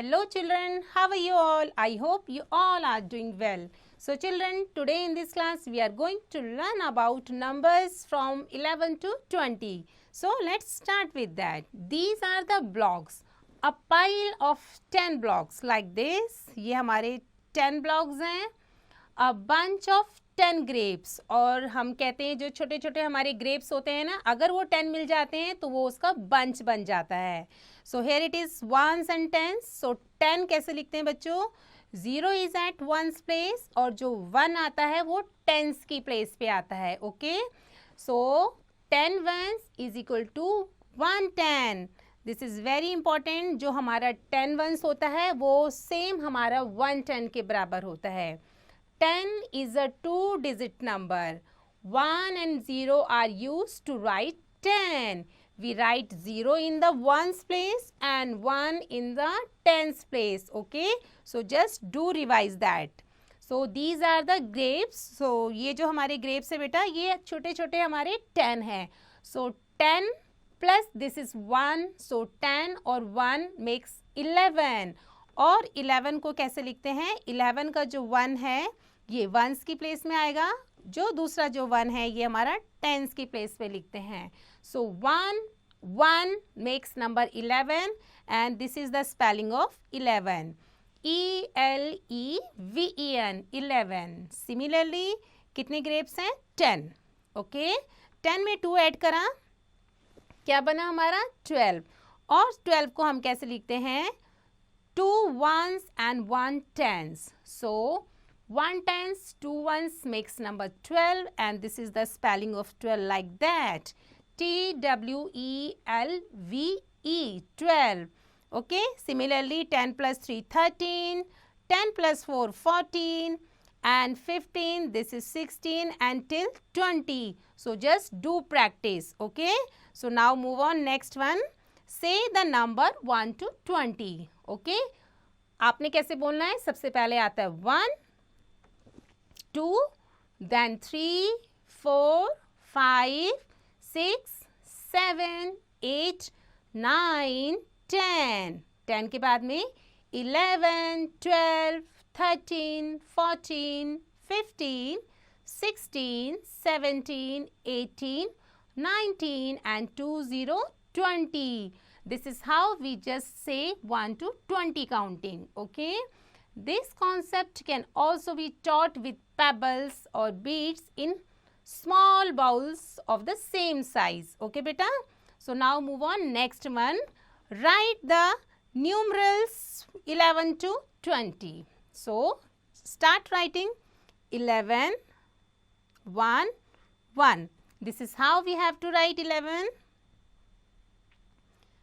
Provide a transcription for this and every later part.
Hello children, how are you all? I hope you all are doing well. So children, today in this class we are going to learn about numbers from 11 to 20. So let's start with that. These are the blocks. A pile of 10 blocks like this. ये हमारे 10 blocks हैं. A bunch of 10 grapes. और हम कहते हैं जो छोटे छोटे हमारे grapes होते हैं ना, अगर वो 10 मिल जाते हैं तो वो उसका bunch बन जाता है. So here it is ones and tens. So 10 कैसे लिखते हैं बच्चों? 0 is at ones place और जो 1 आता है वो tens की place पे आता है. Okay? So 10 ones is equal to 110. This is very important. जो हमारा 10 ones होता है वो same हमारा 110 के बराबर होता है. 10 is a 2-digit number. 1 and 0 are used to write 10. We write 0 in the ones place and 1 in the tens place. Okay? So just do revise that. So these are the grapes. So ये जो हमारे grapes है बेटा ये छोटे छोटे हमारे 10 हैं. So 10 plus this is 1. So 10 और 1 makes 11. और 11 को कैसे लिखते हैं? 11 का जो 1 है ये ones की प्लेस में आएगा. जो दूसरा जो 1 है ये हमारा tens की प्लेस पे लिखते हैं. So 1 makes number 11 and this is the spelling of 11. E-L-E-V-E-N 11. Similarly कितने grapes हैं? 10. Okay? 10 में 2 ऐड करा क्या बना हमारा? 12. और 12 को हम कैसे लिखते हैं? 2 ones and 1 tens. So 1 tens, 2 ones makes number 12 and this is the spelling of 12 like that. T-W-E-L-V-E 12. Okay, similarly 10 plus 3 13, 10 plus 4 14 and 15 this is 16 until 20. So just do practice. Okay, so now move on next one. Say the number 1 to 20. Okay, आपने कैसे बोलना है? सबसे पहले आता है 1 2 then 3 4 5 6 7 8 9 10. 10 के बाद में 11 12 13 14 15 16 17 18 19 and 20 20. This is how we just say 1 to 20 counting. Okay? This concept can also be taught with pebbles or beads in small bowls of the same size. Okay, beta? So now move on. Next one. Write the numerals 11 to 20. So start writing 11 1 1. This is how we have to write 11.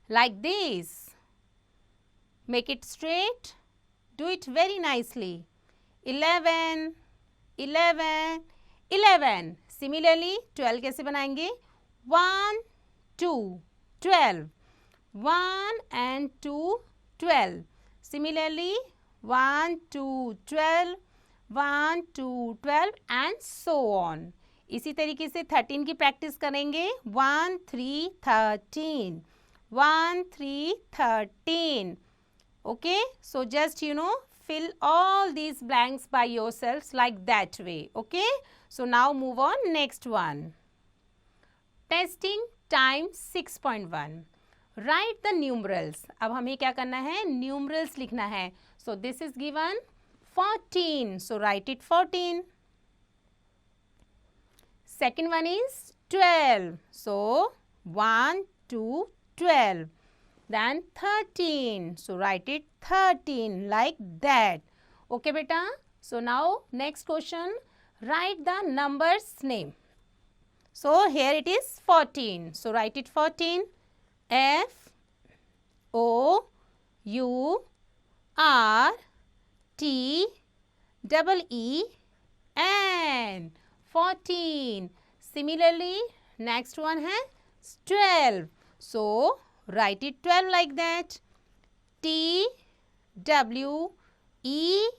Like this. Make it straight. Do it very nicely. 11 11 11. Similarly 12 कैसे बनाएंगे? 1 2 12. 1 and 2 12. Similarly 1 2 12 1 2 12 and so on. इसी तरीके से 13 की practice करेंगे. 1 3 13 1 3 13. Okay, so just fill all these blanks by yourselves like that way. Okay, so now move on next one. Testing time 6.1. Write the numerals. अब हमें क्या करना है? Numerals लिखना है. So this is given 14. So write it 14. Second one is 12. So 1 2 12. Then 13. So write it 13 like that. Okay, beta? So now next question. Write the number's name. So here it is 14. So write it 14. F O U R T E E N 14. Similarly next one है 12. So write it 12 like that. T W E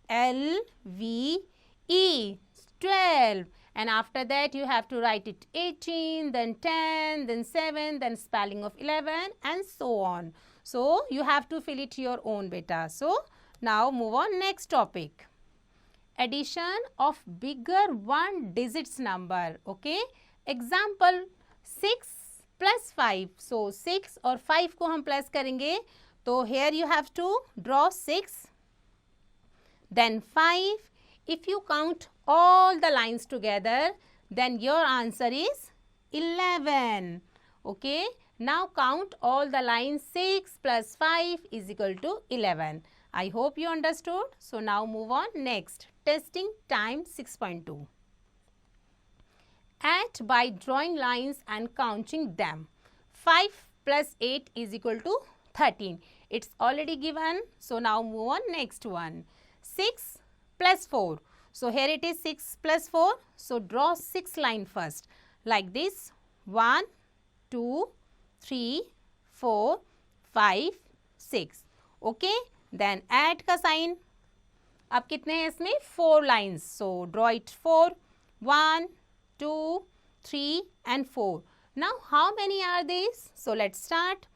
L V E 12. And after that you have to write it 18, then 10, then 7, then spelling of 11 and so on. So you have to fill it your own beta. So now move on next topic. Addition of bigger one digits number. Okay, example 6 plus 5. So 6 और 5 को हम plus करेंगे तो here you have to draw 6 then 5. If you count all the lines together then your answer is 11. Okay, now count all the lines. 6 plus 5 is equal to 11. I hope you understood. So now move on next. Testing time 6.2. Add by drawing lines and counting them. 5 plus 8 is equal to 13. It's already given. So now move on next one. 6 plus 4. So here it is 6 plus 4. So draw 6 line first. Like this. 1, 2, 3, 4, 5, 6. Okay. Then add का sign. अब कितने हैं इसमें 4 lines. So draw it 4. 1, 2, 3 and 4. Now how many are these? So let's start.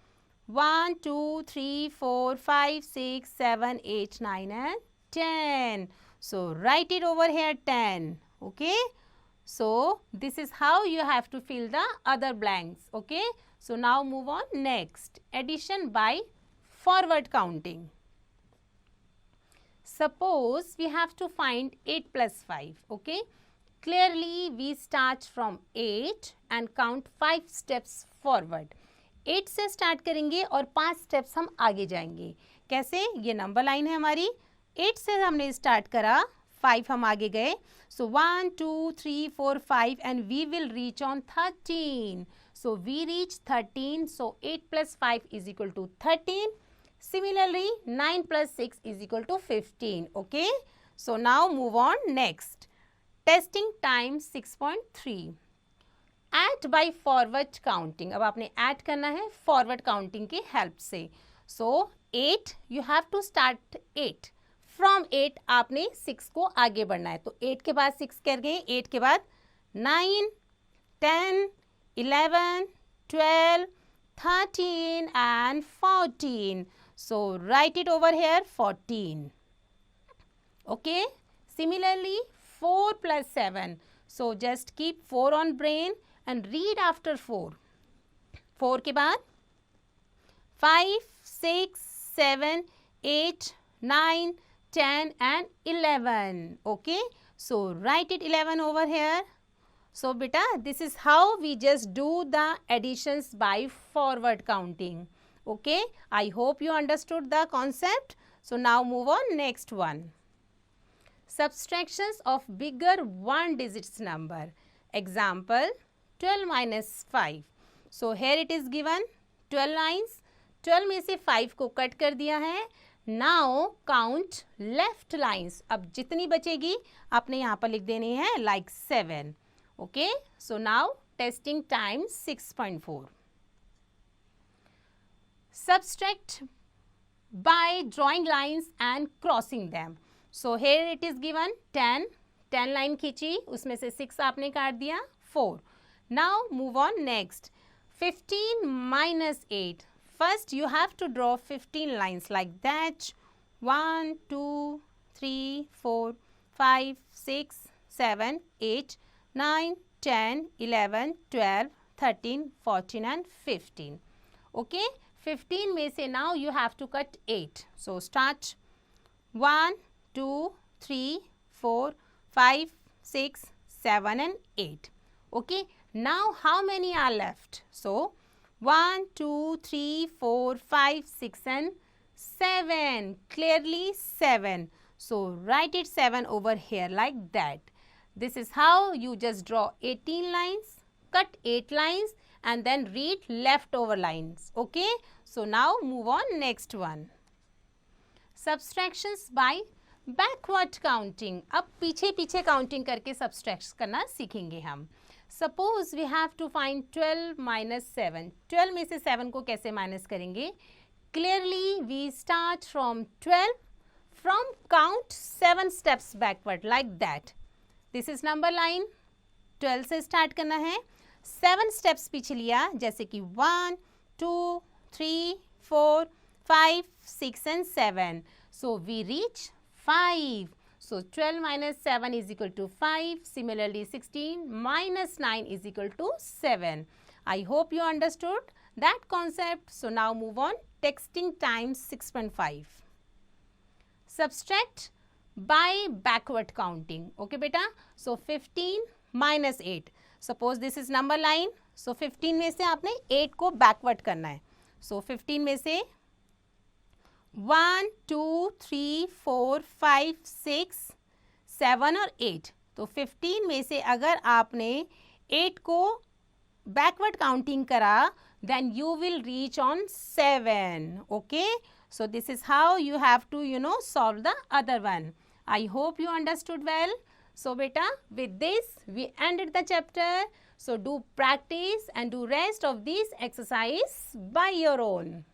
1, 2, 3, 4, 5, 6, 7, 8, 9 and 10. So write it over here 10. Okay. So this is how you have to fill the other blanks. Okay. So now move on next. Addition by forward counting. Suppose we have to find 8 plus 5. Okay. Clearly we start from 8 and count 5 steps forward. 8 से start करेंगे और 5 steps हम आगे जाएंगे. कैसे? ये number line है हमारी. 8 से हमने start करा, 5 हम आगे गए. So 1, 2, 3, 4, 5 and we will reach on 13. So we reach 13. So 8 plus 5 is equal to 13. Similarly 9 plus 6 is equal to 15. Okay. So now move on next. Testing time 6.3. Add by forward counting. अब आपने add करना है forward counting की help से. So 8 you have to start 8. From 8 आपने 6 को आगे बढ़ना है. तो 8 के बाद 6 कर गए. 8 के बाद 9, 10, 11, 12, 13 and 14. So write it over here 14. Okay. Similarly 4 plus 7. So just keep 4 on brain and read after 4. 4 के बाद 5, 6, 7, 8, 9, 10 and 11. Okay. So write it 11 over here. So beta, this is how we just do the additions by forward counting. Okay. I hope you understood the concept. So now move on next one. Subtractions of bigger one digits number. Example 12 minus 5. So here it is given 12 lines. 12 में से 5 को cut कर दिया है. Now count left lines. अब जितनी बचेगी आपने यहाँ पर लिख देनी है like 7. Okay. So now testing time 6.4. Subtract by drawing lines and crossing them. So here it is given 10. 10 line खींची, उसमें से 6 आपने काट दिया 4. Now move on next. 15 minus 8. First you have to draw 15 lines like that. 1, 2, 3, 4, 5, 6, 7, 8, 9, 10, 11, 12, 13, 14 and 15. Okay. 15 में से now you have to cut 8. So start 1, 2, 3, 4, 5, 6, 7 and 8. Okay. Now how many are left? So 1, 2, 3, 4, 5, 6 and 7. Clearly 7. So write it 7 over here like that. This is how you just draw 18 lines, cut 8 lines and then read leftover lines. Okay. So now move on next one. Subtractions by backward counting. अब पीछे पीछे counting करके subtract करना सीखेंगे हम. Suppose we have to find 12 minus 7. 12 में से 7 को कैसे minus करेंगे? Clearly we start from 12. From count 7 steps backward like that. This is number line. 12 से start करना है. 7 steps पीछे लिया जैसे कि 1, 2, 3, 4, 5, 6 and 7. So we reach 5. So 12 minus 7 is equal to 5. Similarly 16 minus 9 is equal to 7. I hope you understood that concept. So now move on. Texting times 6.5. Subtract by backward counting. Okay beta. So 15 minus 8. Suppose this is number line. So 15 में से आपने 8 को backward करना है. So 15 में से 1, 2, 3, 4, 5, 6, 7 और 8. तो 15 में से अगर आपने 8 को backward counting करा, then you will reach on 7. Okay. So this is how you have to, solve the other one. I hope you understood well. So beta, with this we ended the chapter. So do practice and do rest of these exercise by your own.